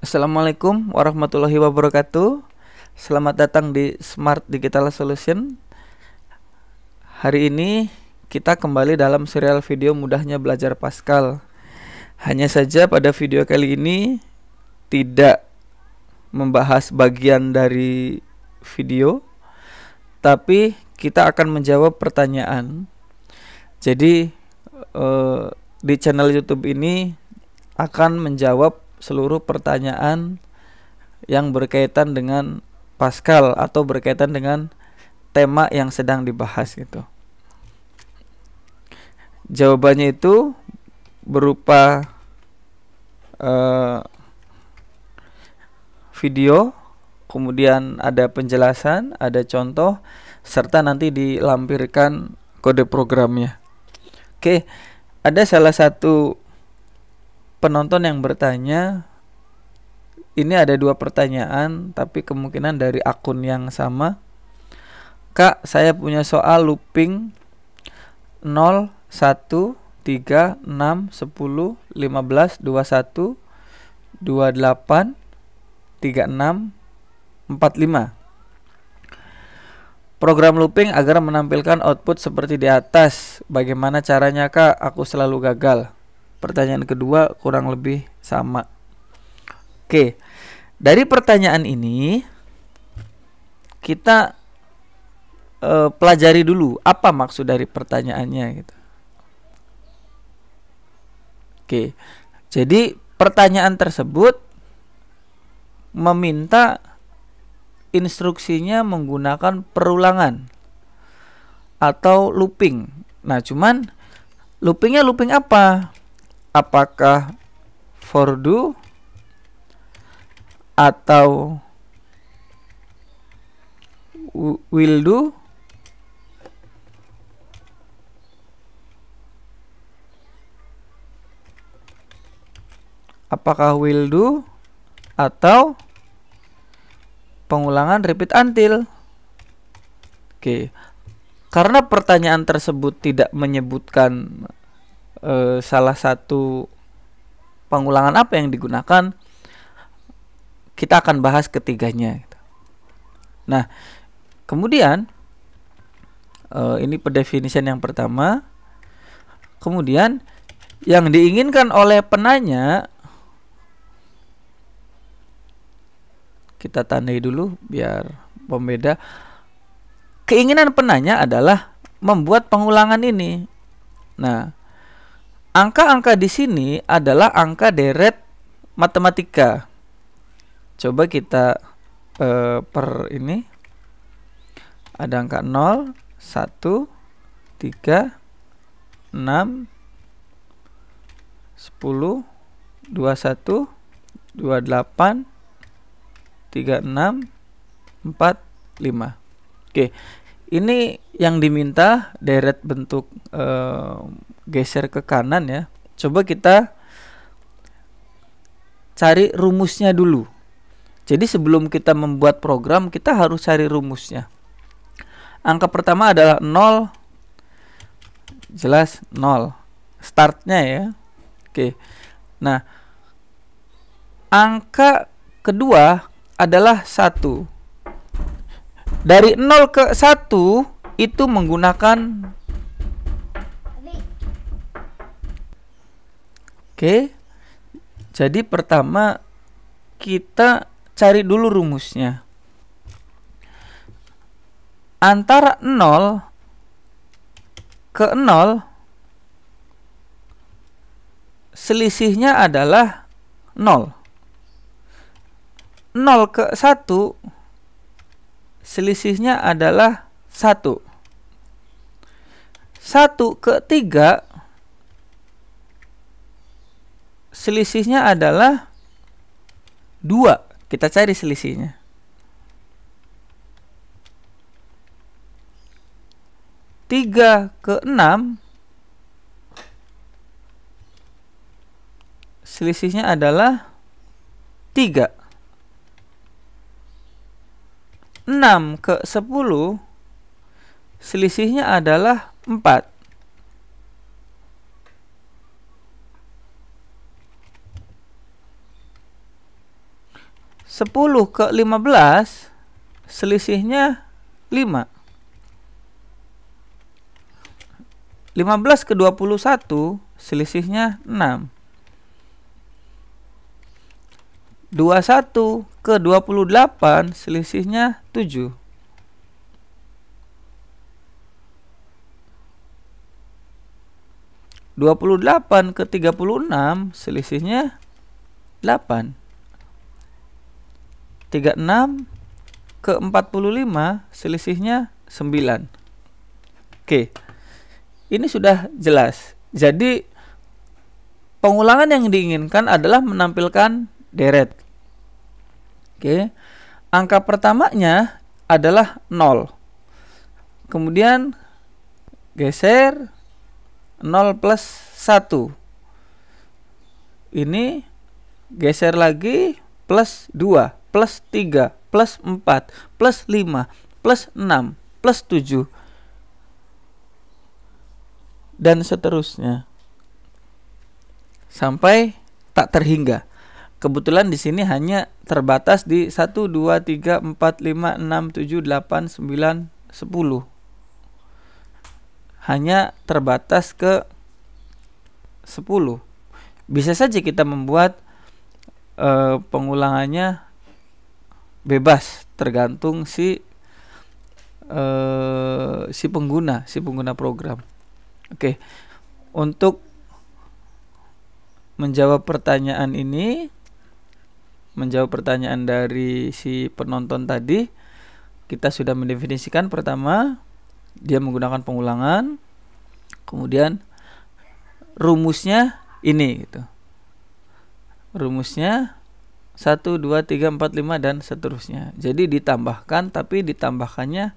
Assalamualaikum warahmatullahi wabarakatuh. Selamat datang di Smart Digital Solution. Hari ini kita kembali dalam serial video mudahnya belajar Pascal. Hanya saja pada video kali ini tidak membahas bagian dari video, tapi kita akan menjawab pertanyaan. Jadi di channel YouTube ini akan menjawab seluruh pertanyaan yang berkaitan dengan Pascal atau berkaitan dengan tema yang sedang dibahas gitu. Jawabannya itu berupa video, kemudian ada penjelasan, ada contoh, serta nanti dilampirkan kode programnya. Oke, ada salah satu penonton yang bertanya, ini ada dua pertanyaan tapi kemungkinan dari akun yang sama. Kak, saya punya soal looping 0, 1, 3, 6, 10, 15, 21, 28, 36, 45. Program looping agar menampilkan output seperti di atas. Bagaimana caranya, Kak? Aku selalu gagal. Pertanyaan kedua kurang lebih sama. Oke, dari pertanyaan ini kita pelajari dulu apa maksud dari pertanyaannya gitu. Oke, jadi pertanyaan tersebut meminta instruksinya menggunakan perulangan atau looping. Nah, cuman loopingnya looping apa? Apakah for do atau will do atau pengulangan repeat until. Oke, karena pertanyaan tersebut tidak menyebutkan salah satu pengulangan apa yang digunakan, kita akan bahas ketiganya. Nah, kemudian ini pendefinisian yang pertama. Kemudian yang diinginkan oleh penanya, kita tandai dulu biar pembeda. Keinginan penanya adalah membuat pengulangan ini. Nah, angka-angka di sini adalah angka deret matematika. Coba kita per ini ada angka 0, 1, 3, 6, 10, 21, 28, 36, 4, 5. Oke, ini yang diminta deret bentuk geser ke kanan ya. Coba kita cari rumusnya dulu. Jadi sebelum kita membuat program, kita harus cari rumusnya. Angka pertama adalah 0. Jelas 0. Startnya ya. Oke. Nah, angka kedua adalah 1. Dari 0 ke 1 itu menggunakan Oke. Jadi pertama kita cari dulu rumusnya. Antara 0 ke 0 selisihnya adalah 0. 0 ke 1 selisihnya adalah 1. 1 ke 3 selisihnya adalah 2. Kita cari selisihnya. 3 ke 6 selisihnya adalah 3. 6 ke 10 selisihnya adalah 4. 10 ke 15 selisihnya 5. 15 ke 21 selisihnya 6. 21 ke 28 selisihnya 7. 28 ke 36 selisihnya 8. 36 ke 45 selisihnya 9. Oke. Ini sudah jelas. Jadi pengulangan yang diinginkan adalah menampilkan deret. Oke. Angka pertamanya adalah 0. Kemudian geser 0 plus 1. Ini geser lagi plus 2, plus 3, plus 4, plus 5, plus 6, plus 7. Dan seterusnya. Sampai tak terhingga. Kebetulan di sini hanya terbatas di 1, 2, 3, 4, 5, 6, 7, 8, 9, 10. Hanya terbatas ke 10. Bisa saja kita membuat pengulangannya bebas, tergantung si pengguna program. Oke. Untuk menjawab pertanyaan ini, menjawab pertanyaan dari si penonton tadi, kita sudah mendefinisikan pertama dia menggunakan pengulangan, kemudian rumusnya ini gitu. Rumusnya 1, 2, 3, 4, 5 dan seterusnya. Jadi ditambahkan, tapi ditambahkannya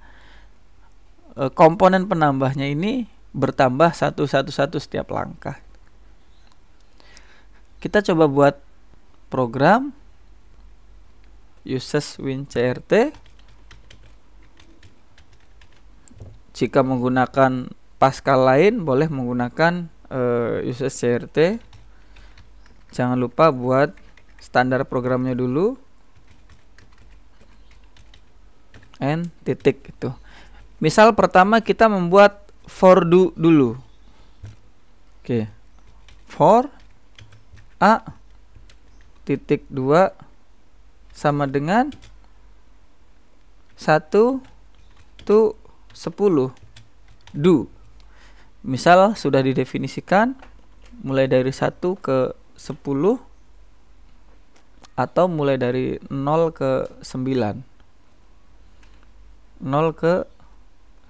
komponen penambahnya ini bertambah satu setiap langkah. Kita coba buat program uses WinCRT. Jika menggunakan Pascal lain, boleh menggunakan uses CRT. Jangan lupa buat standar programnya dulu. N titik itu. Misal pertama kita membuat for do dulu. Oke. For A titik 2 sama dengan 1 to 10 do. Misal sudah didefinisikan mulai dari 1 ke 10 atau mulai dari 0 ke 9. 0 ke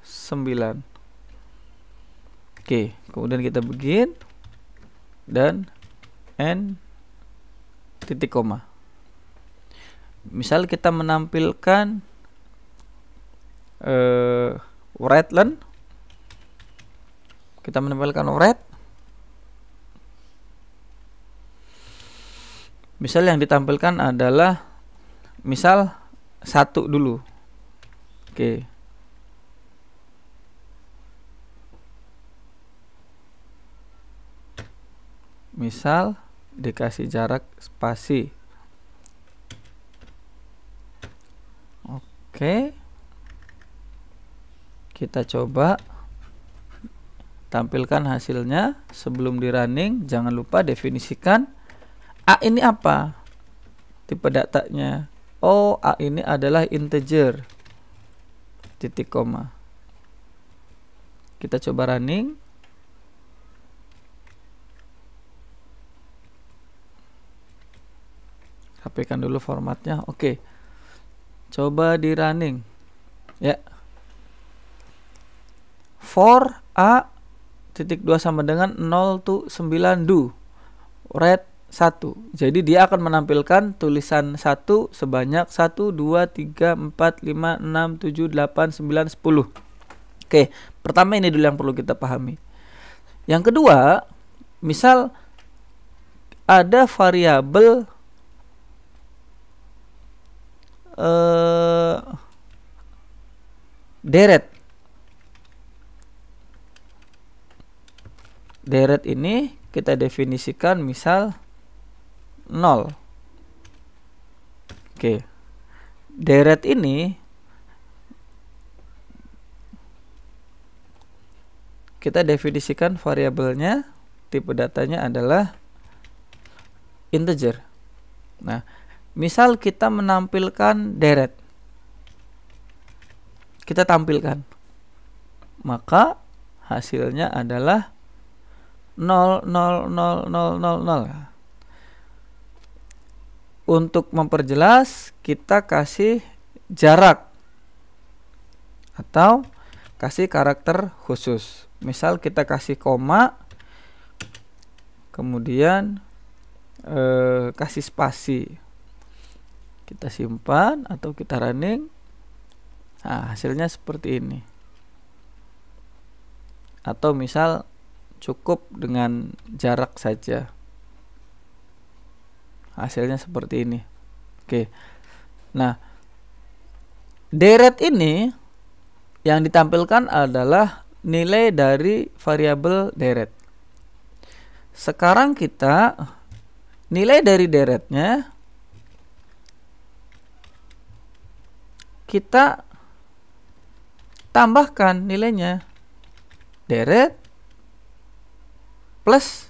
9. Oke, kemudian kita begin dan n titik koma. Misal kita menampilkan write-len, kita menampilkan write. Misal yang ditampilkan adalah misal 1 dulu. Oke. Misal dikasih jarak spasi. Oke. Kita coba tampilkan hasilnya. Sebelum di running, jangan lupa definisikan A ini apa? Tipe datanya. Oh, A ini adalah integer. Titik koma. Kita coba running. Rapikan dulu formatnya. Oke. Coba di running. Ya. For A titik 2 sama dengan 0 to 9 do. Write 1. Jadi dia akan menampilkan tulisan 1 sebanyak 1, 2, 3, 4, 5, 6, 7, 8, 9, 10. Oke, pertama ini dulu yang perlu kita pahami. Yang kedua, misal ada variabel deret. Deret ini kita definisikan misal 0. Oke. deret ini kita definisikan variabelnya, tipe datanya adalah integer. Nah, misal kita menampilkan deret, kita tampilkan, maka hasilnya adalah 0, 0, 0, 0, 0, 0. Untuk memperjelas, kita kasih jarak atau kasih karakter khusus. Misal kita kasih koma, kemudian kasih spasi, kita simpan atau kita running. Nah, hasilnya seperti ini. Atau misal cukup dengan jarak saja, hasilnya seperti ini. Oke. Nah, deret ini yang ditampilkan adalah nilai dari variabel deret. Sekarang kita nilai dari deretnya kita tambahkan nilainya, deret plus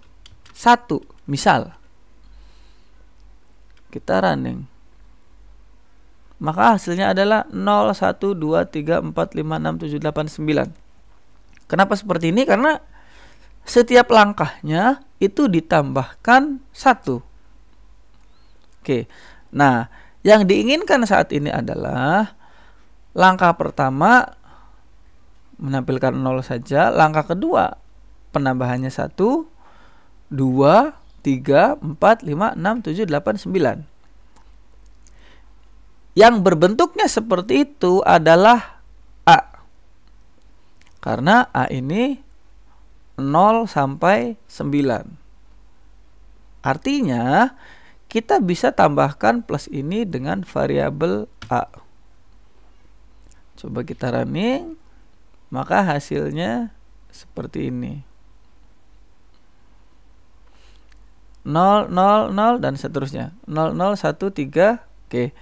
1. Misal kita running, maka hasilnya adalah 0, 1, 2, 3, 4, 5, 6, 7, 8, 9. Kenapa seperti ini? Karena setiap langkahnya itu ditambahkan 1. Oke, nah yang diinginkan saat ini adalah langkah pertama menampilkan 0 saja, langkah kedua penambahannya 1, 2, 3, 4, 5, 6, 7, 8, 9. Yang berbentuknya seperti itu adalah A. Karena A ini 0 sampai 9. Artinya kita bisa tambahkan plus ini dengan variabel A. Coba kita running, maka hasilnya seperti ini. 0, 0, 0 dan seterusnya. 0, 0, 1, 3. Oke.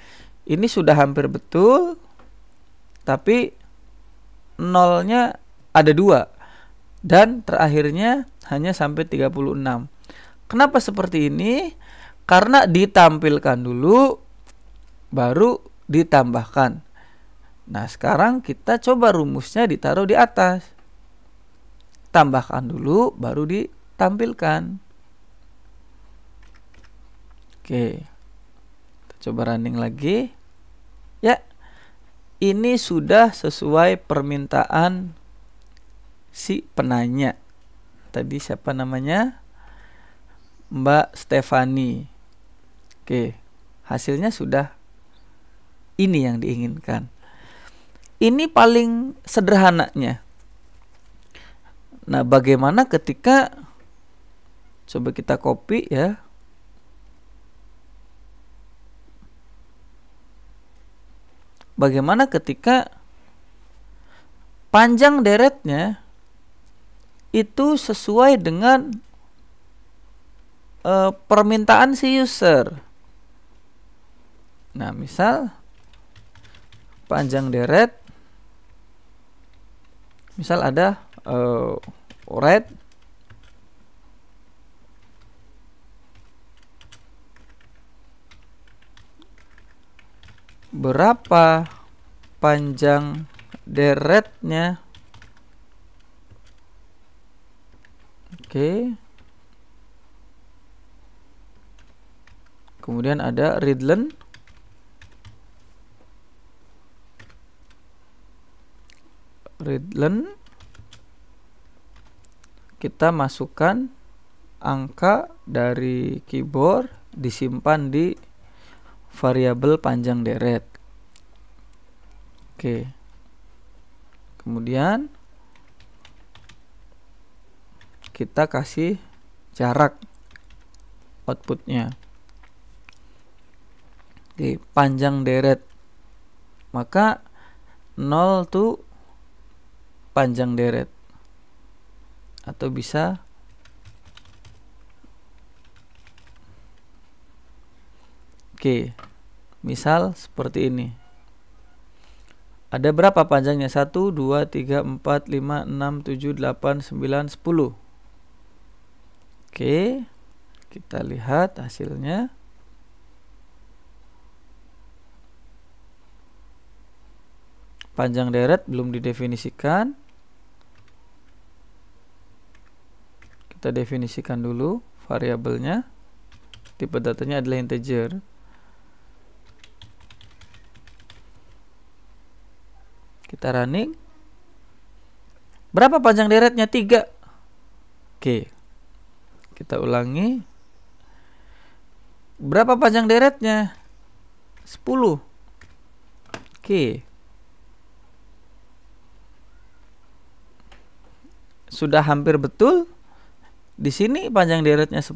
Ini sudah hampir betul, tapi nolnya ada 2 dan terakhirnya hanya sampai 36. Kenapa seperti ini? Karena ditampilkan dulu baru ditambahkan. Nah, sekarang kita coba rumusnya ditaruh di atas. Tambahkan dulu baru ditampilkan. Oke. Kita coba running lagi. Ya. Ini sudah sesuai permintaan si penanya. Tadi siapa namanya? Mbak Stefani. Oke, hasilnya sudah ini yang diinginkan. Ini paling sederhananya. Nah, bagaimana ketika coba kita copy ya. Bagaimana ketika panjang deretnya itu sesuai dengan permintaan si user. Nah, misal panjang deret, misal ada red berapa panjang deretnya. Oke. Kemudian ada readlen kita masukkan angka dari keyboard, disimpan di variabel panjang deret. Oke. Kemudian kita kasih jarak outputnya. Oke, panjang deret. Maka 0 tuh panjang deret. Atau bisa oke, misal seperti ini. Ada berapa panjangnya? 1, 2, 3, 4, 5, 6, 7, 8, 9, 10. Oke, kita lihat hasilnya. Panjang deret belum didefinisikan. Kita definisikan dulu variabelnya. Tipe datanya adalah integer. Kita running. Berapa panjang deretnya? 3. Oke. Kita ulangi. Berapa panjang deretnya? 10. Oke. Sudah hampir betul. Di sini panjang deretnya 10,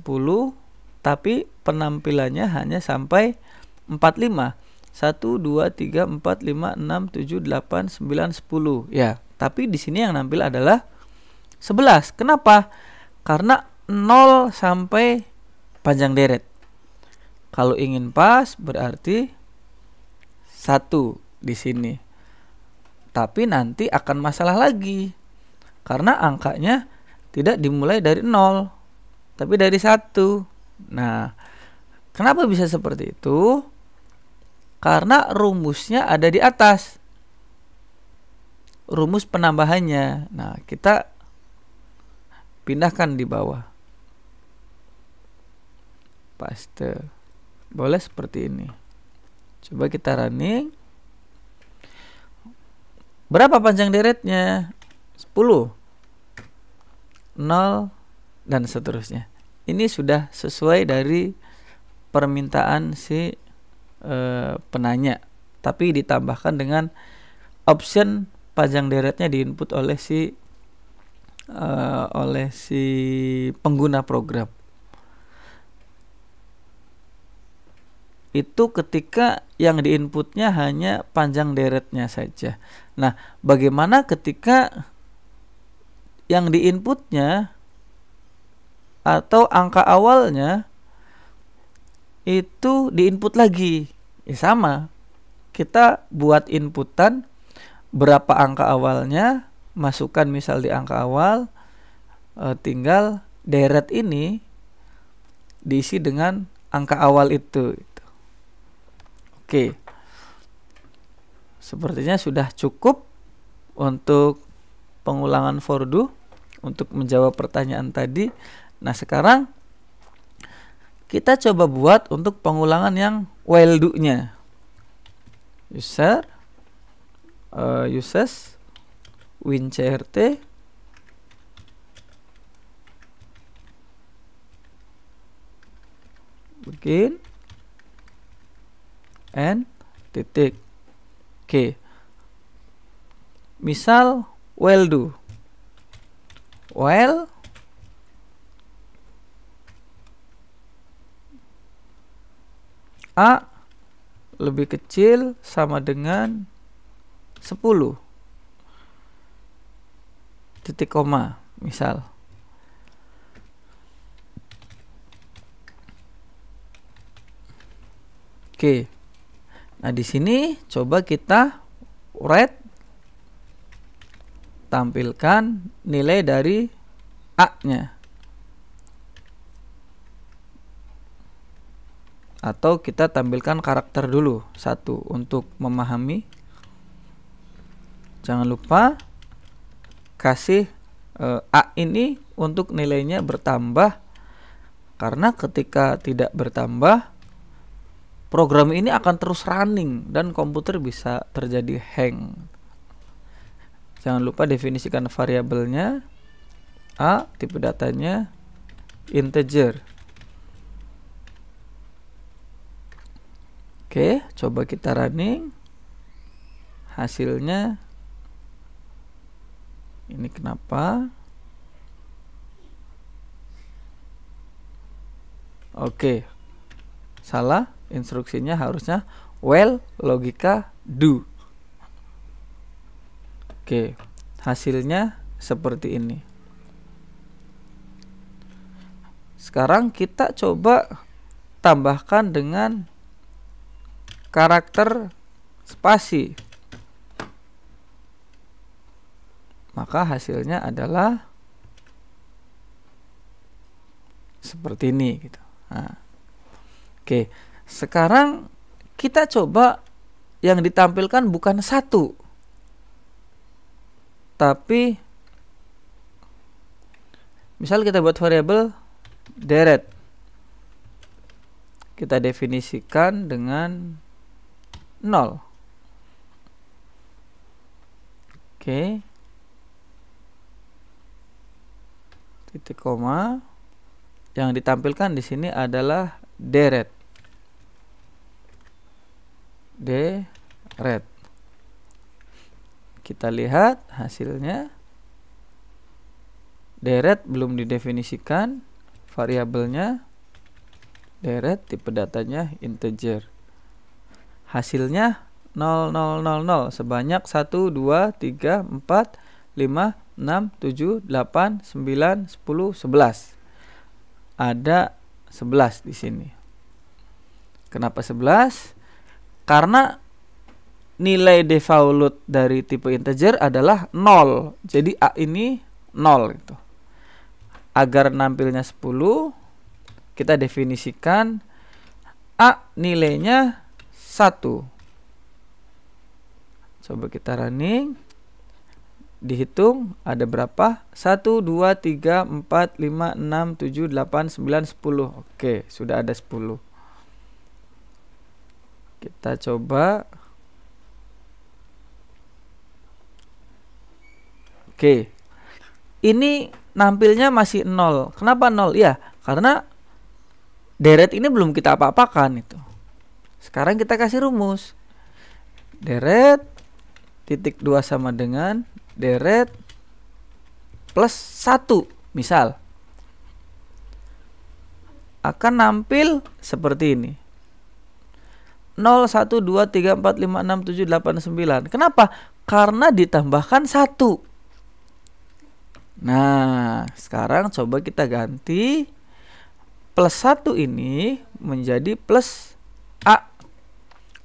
tapi penampilannya hanya sampai 45. 1, 2, 3, 4, 5, 6, 7, 8, 9, 10. Ya, tapi di sini yang nampil adalah 11. Kenapa? Karena 0 sampai panjang deret. Kalau ingin pas berarti 1 di sini. Tapi nanti akan masalah lagi. Karena angkanya tidak dimulai dari 0, tapi dari 1. Nah, kenapa bisa seperti itu? Karena rumusnya ada di atas. Rumus penambahannya. Nah, kita pindahkan di bawah. Paste. Boleh seperti ini. Coba kita running. Berapa panjang deretnya? 10. 0 dan seterusnya. Ini sudah sesuai dari permintaan si penanya, tapi ditambahkan dengan option panjang deretnya diinput oleh si pengguna program. Itu ketika yang diinputnya hanya panjang deretnya saja. Nah, bagaimana ketika yang diinputnya atau angka awalnya itu diinput lagi? Ya sama, kita buat inputan berapa angka awalnya, masukkan misal di angka awal, tinggal deret ini diisi dengan angka awal itu. Oke, sepertinya sudah cukup untuk pengulangan for do untuk menjawab pertanyaan tadi. Nah, sekarang kita coba buat untuk pengulangan yang while do-nya. Uses win_crt begin and titik. Oke. Misal while do. While A lebih kecil sama dengan 10. Titik koma misal. Oke. Nah, di sini coba kita write, tampilkan nilai dari A-nya. Atau kita tampilkan karakter dulu 1 untuk memahami. Jangan lupa kasih A ini untuk nilainya bertambah, karena ketika tidak bertambah program ini akan terus running dan komputer bisa terjadi hang. Jangan lupa definisikan variabelnya. A, tipe datanya integer. Oke, coba kita running. Hasilnya ini kenapa? Oke, salah. Instruksinya harusnya while logika do. Oke, hasilnya seperti ini. Sekarang kita coba tambahkan dengan karakter spasi. maka hasilnya adalah seperti ini gitu. Nah, oke, sekarang kita coba yang ditampilkan bukan 1, tapi misal kita buat variabel deret, kita definisikan dengan 0. Oke, titik koma. Yang ditampilkan di sini adalah deret. Deret. Kita lihat hasilnya. Deret belum didefinisikan, variabelnya deret, tipe datanya integer. Hasilnya 0 0 0 0 sebanyak 1 2 3 4 5 6 7 8 9 10 11. Ada 11 di sini. Kenapa 11? Karena nilai default dari tipe integer adalah 0. Jadi A ini 0 gitu. Agar nampilnya 10, kita definisikan A nilainya 1. Coba kita running. Dihitung ada berapa? 1, 2, 3, 4, 5, 6, 7, 8, 9, 10. Oke, sudah ada 10. Kita coba. Oke. Ini nampilnya masih 0. Kenapa 0? Ya, karena deret ini belum kita apa-apakan itu. Sekarang kita kasih rumus. Deret titik 2 sama dengan deret plus 1 misal akan nampil seperti ini. 0 1 2 3 4 5 6 7 8 9. Kenapa? Karena ditambahkan 1. Nah, sekarang coba kita ganti plus 1 ini menjadi plus A.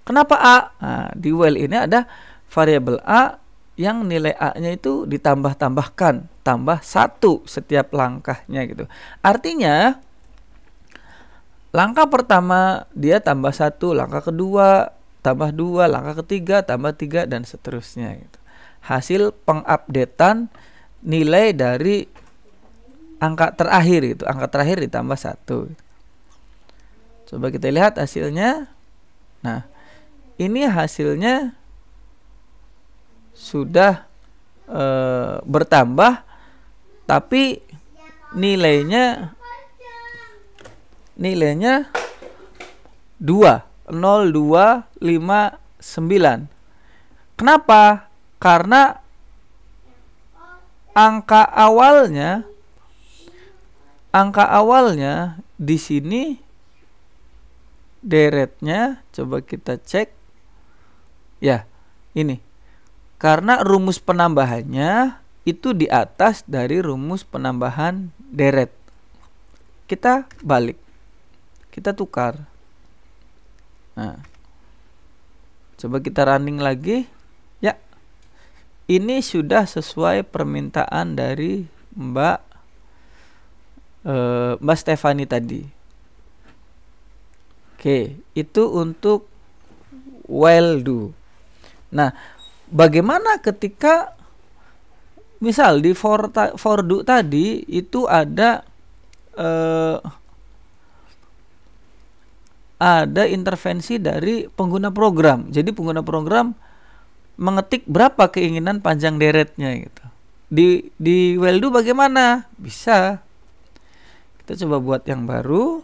Kenapa A? Nah, di while ini ada variabel A yang nilai A-nya itu ditambah-tambahkan, tambah 1 setiap langkahnya gitu. Artinya langkah pertama dia tambah 1, langkah kedua tambah 2, langkah ketiga tambah 3 dan seterusnya gitu. Hasil pengupdatean nilai dari angka terakhir itu, angka terakhir ditambah 1 gitu. Coba kita lihat hasilnya. Nah, ini hasilnya sudah bertambah, tapi nilainya 2, 0, 2, 5, 9. Kenapa? Karena angka awalnya di sini deretnya coba kita cek. Ya, ini. Karena rumus penambahannya itu di atas dari rumus penambahan deret. Kita balik. Kita tukar. Nah, coba kita running lagi. Ya, ini sudah sesuai permintaan dari Mbak Stefani tadi. Oke, itu untuk while do. Nah, bagaimana ketika misal di for do tadi itu ada intervensi dari pengguna program. Jadi pengguna program mengetik berapa keinginan panjang deretnya gitu. Di while do bagaimana? Bisa. Kita coba buat yang baru.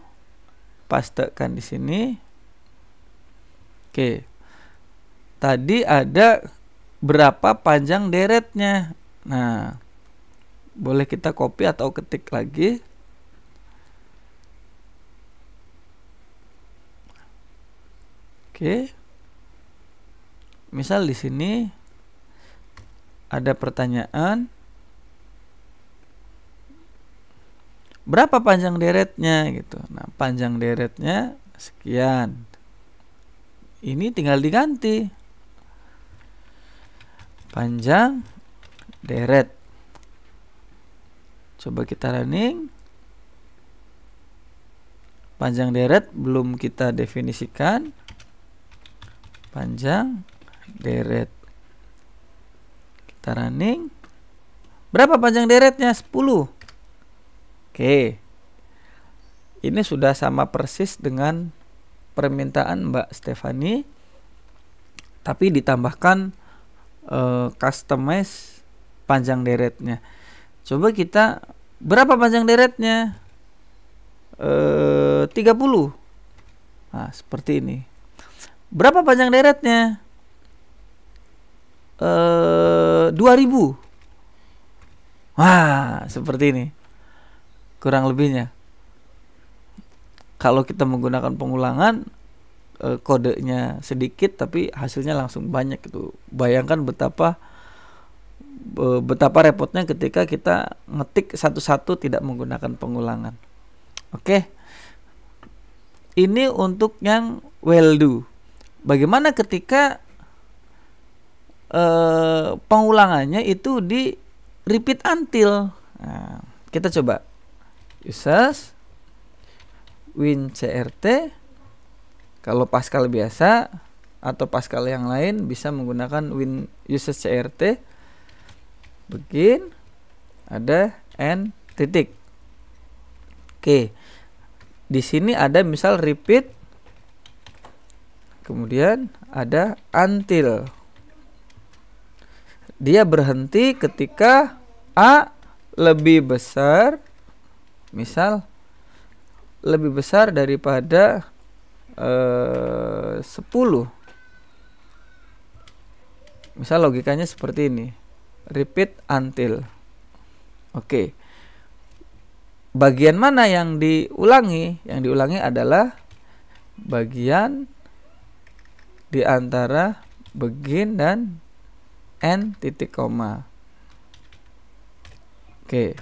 Pastekan di sini. Oke. Tadi ada berapa panjang deretnya. Nah, boleh kita copy atau ketik lagi. Oke. Misal di sini ada pertanyaan, berapa panjang deretnya gitu. Nah, panjang deretnya sekian. Ini tinggal diganti. Panjang deret. Coba kita running. Panjang deret belum kita definisikan. Panjang deret. Kita running. Berapa panjang deretnya? 10. Oke. Ini sudah sama persis dengan permintaan Mbak Stefani, tapi ditambahkan customize panjang deretnya. Coba kita, berapa panjang deretnya? 30. Nah, seperti ini. Berapa panjang deretnya? 2000. Wah, seperti ini kurang lebihnya. Kalau kita menggunakan pengulangan, kodenya sedikit tapi hasilnya langsung banyak itu. Bayangkan betapa repotnya ketika kita ngetik satu-satu tidak menggunakan pengulangan. Oke. Ini untuk yang will do. Bagaimana ketika pengulangannya itu di repeat until? Nah, kita coba uses WinCRT. Kalau Pascal biasa atau Pascal yang lain bisa menggunakan Win uses CRT. Begin, ada n titik. Oke. Di sini ada misal repeat, kemudian ada until. Dia berhenti ketika A lebih besar, misal lebih besar daripada 10. Misal logikanya seperti ini. Repeat until. Oke. Bagian mana yang diulangi? Yang diulangi adalah bagian di antara begin dan n titik koma. Oke.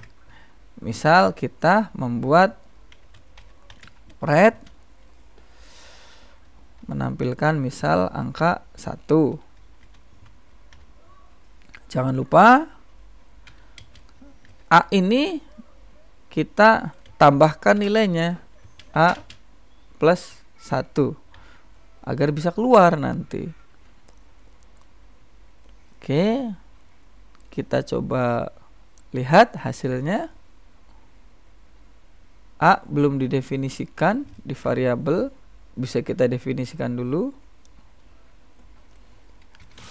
Misal kita membuat spread menampilkan misal angka 1. Jangan lupa A ini kita tambahkan nilainya A plus 1 agar bisa keluar nanti. Oke, kita coba lihat hasilnya. A belum didefinisikan di variabel, bisa kita definisikan dulu.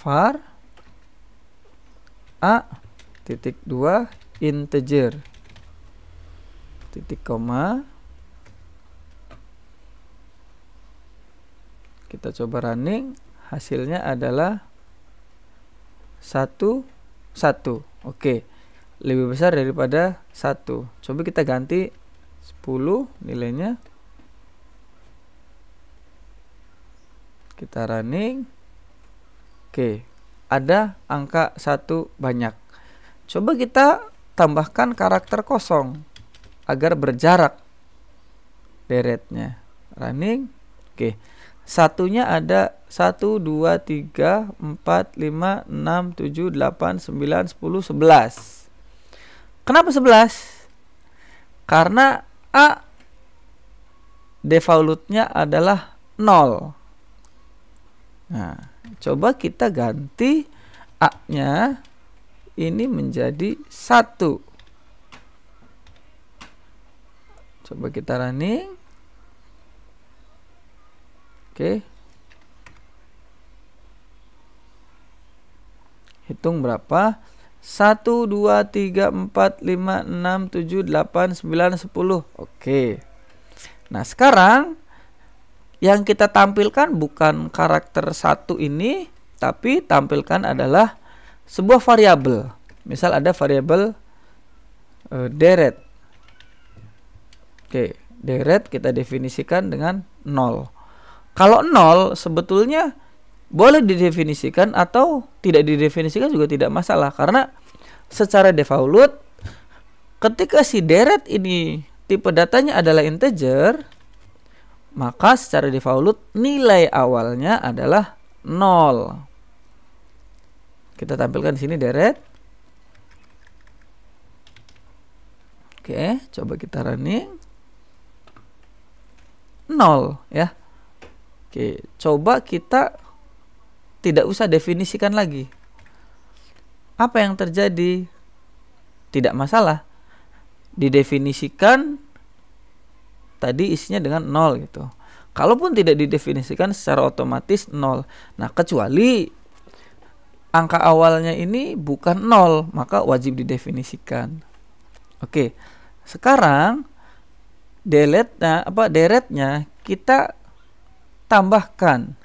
Var A titik 2 integer titik koma. Kita coba running, hasilnya adalah 1 1. Oke, lebih besar daripada 1. Coba kita ganti 10 nilainya. Kita running. Oke, ada angka 1 banyak. Coba kita tambahkan karakter kosong agar berjarak deretnya. Running. Oke, satunya ada 1, 2, 3, 4, 5, 6, 7, 8, 9, 10, 11. Kenapa 11? Karena A defaultnya adalah 0. Nah, coba kita ganti A-nya ini menjadi 1. Coba kita running. Oke. Hitung berapa? 1, 2, 3, 4, 5, 6, 7, 8, 9, 10. Oke. Nah, sekarang yang kita tampilkan bukan karakter 1 ini, tapi tampilkan adalah sebuah variabel. Misal ada variabel deret. Oke, deret kita definisikan dengan 0. Kalau 0 sebetulnya boleh didefinisikan atau tidak didefinisikan juga tidak masalah, karena secara default ketika si deret ini tipe datanya adalah integer, maka secara default nilai awalnya adalah 0. Kita tampilkan di sini deret. Oke, coba kita running. 0 ya. Oke, coba kita tidak usah definisikan lagi. Apa yang terjadi? Tidak masalah. Didefinisikan tadi isinya dengan 0 gitu. Kalaupun tidak didefinisikan secara otomatis 0. Nah, kecuali angka awalnya ini bukan 0, maka wajib didefinisikan. Oke. Sekarang deretnya kita tambahkan.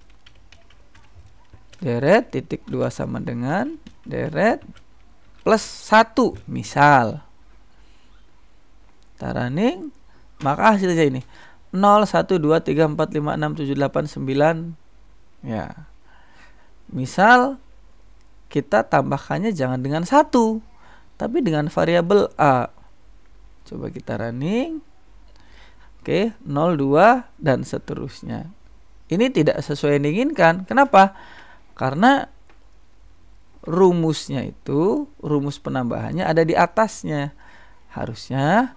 Deret titik 2 sama dengan deret plus 1 misal. Kita running, maka hasilnya ini 0, 1, 2, 3, 4, 5, 6, 7, 8, 9 ya. Misal kita tambahkannya jangan dengan 1, tapi dengan variabel A. Coba kita running. Oke, 0, 2 dan seterusnya. Ini tidak sesuai yang diinginkan. Kenapa? Karena rumusnya itu, rumus penambahannya ada di atasnya. Harusnya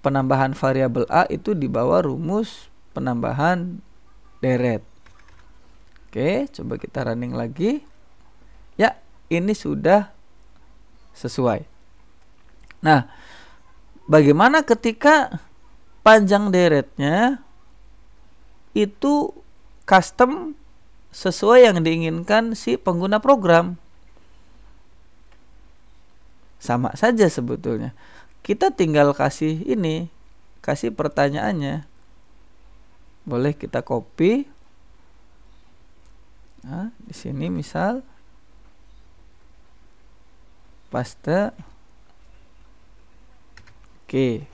penambahan variabel A itu di bawah rumus penambahan deret. Oke, coba kita running lagi. Ya, ini sudah sesuai. Nah, bagaimana ketika panjang deretnya itu custom sesuai yang diinginkan si pengguna program? Sama saja sebetulnya. Kita tinggal kasih pertanyaannya. Boleh kita copy. Nah, di sini misal paste. Oke.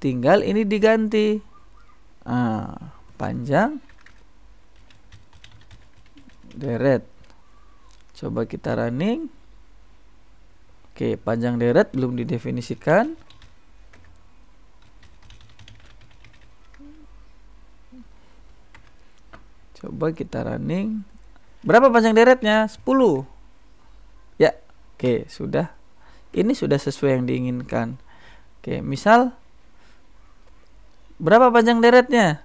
Tinggal ini diganti. Panjang deret. Coba kita running. Oke, panjang deret belum didefinisikan. Coba kita running. Berapa panjang deretnya? 10. Ya, oke, sudah. Ini sudah sesuai yang diinginkan. Oke, misal berapa panjang deretnya?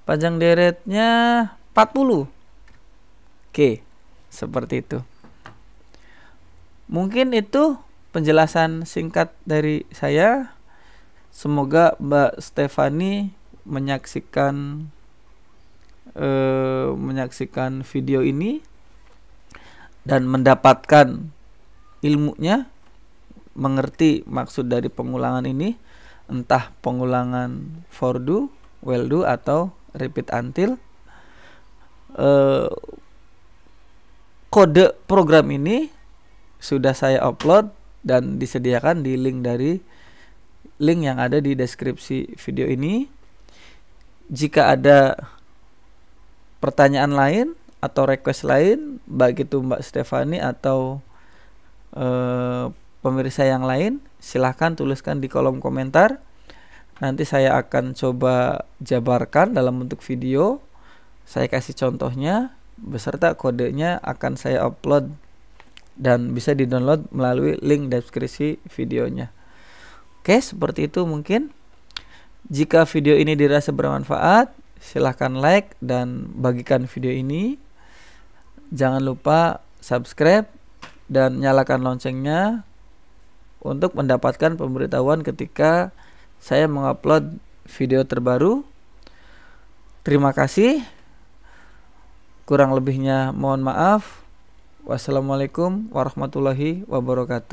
Panjang deretnya 40. Oke, seperti itu. Mungkin itu penjelasan singkat dari saya. Semoga Mbak Stefani menyaksikan video ini dan mendapatkan ilmunya, mengerti maksud dari pengulangan ini, entah pengulangan for do, will do, atau repeat until. Kode program ini sudah saya upload dan disediakan di link yang ada di deskripsi video ini. Jika ada pertanyaan lain atau request lain, baik itu Mbak Stefani atau pemirsa yang lain, silahkan tuliskan di kolom komentar. Nanti saya akan coba jabarkan dalam bentuk video. Saya kasih contohnya beserta kodenya, akan saya upload dan bisa di-download melalui link deskripsi videonya. Oke, seperti itu mungkin. Jika video ini dirasa bermanfaat, silahkan like dan bagikan video ini. Jangan lupa subscribe dan nyalakan loncengnya untuk mendapatkan pemberitahuan ketika saya mengupload video terbaru. Terima kasih. Kurang lebihnya mohon maaf. Wassalamualaikum warahmatullahi wabarakatuh.